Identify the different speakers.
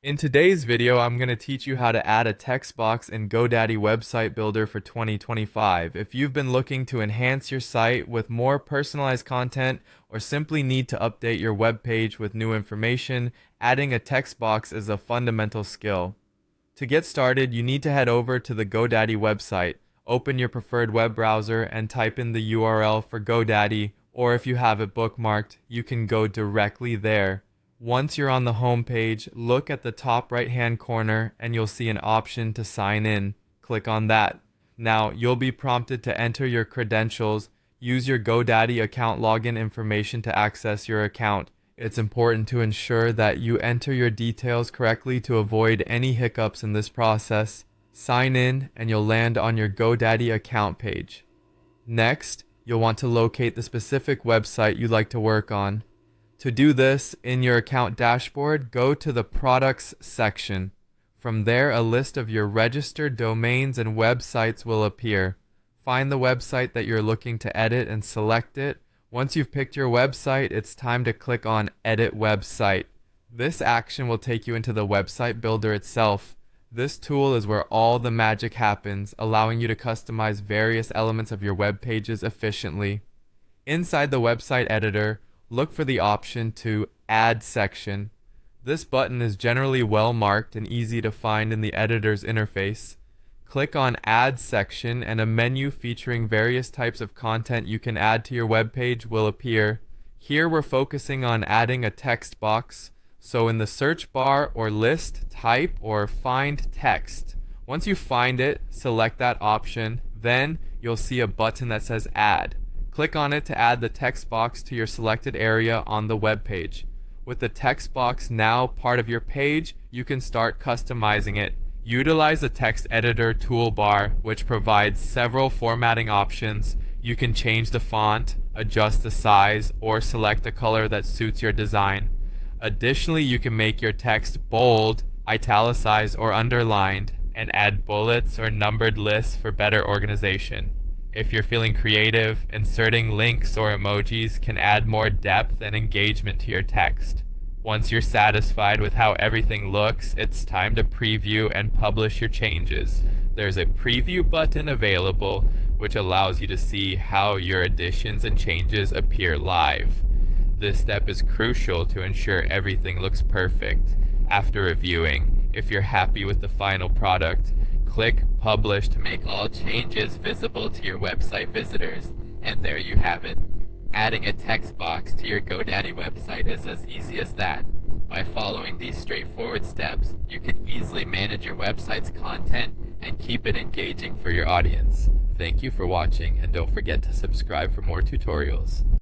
Speaker 1: In today's video, I'm going to teach you how to add a text box in GoDaddy Website Builder for 2025. If you've been looking to enhance your site with more personalized content or simply need to update your web page with new information, adding a text box is a fundamental skill. To get started, you need to head over to the GoDaddy website, open your preferred web browser, and type in the URL for GoDaddy, or if you have it bookmarked, you can go directly there. Once you're on the home page, look at the top right-hand corner and you'll see an option to sign in. Click on that. Now, you'll be prompted to enter your credentials. Use your GoDaddy account login information to access your account. It's important to ensure that you enter your details correctly to avoid any hiccups in this process. Sign in and you'll land on your GoDaddy account page. Next, you'll want to locate the specific website you'd like to work on. To do this, in your account dashboard, go to the Products section. From there, a list of your registered domains and websites will appear. Find the website that you're looking to edit and select it. Once you've picked your website, it's time to click on Edit Website. This action will take you into the website builder itself. This tool is where all the magic happens, allowing you to customize various elements of your web pages efficiently. Inside the website editor, look for the option to Add Section. This button is generally well marked and easy to find in the editor's interface. Click on Add Section and a menu featuring various types of content you can add to your web page will appear. Here we're focusing on adding a text box, so in the search bar or list, type or find text. Once you find it, select that option, then you'll see a button that says Add. Click on it to add the text box to your selected area on the web page. With the text box now part of your page, you can start customizing it. Utilize the text editor toolbar, which provides several formatting options. You can change the font, adjust the size, or select a color that suits your design. Additionally, you can make your text bold, italicized, or underlined, and add bullets or numbered lists for better organization. If you're feeling creative, inserting links or emojis can add more depth and engagement to your text. Once you're satisfied with how everything looks, it's time to preview and publish your changes. There's a preview button available, which allows you to see how your additions and changes appear live. This step is crucial to ensure everything looks perfect. After reviewing, if you're happy with the final product, click Publish to make all changes visible to your website visitors. And there you have it. Adding a text box to your GoDaddy website is as easy as that. By following these straightforward steps, you can easily manage your website's content and keep it engaging for your audience. Thank you for watching, and don't forget to subscribe for more tutorials.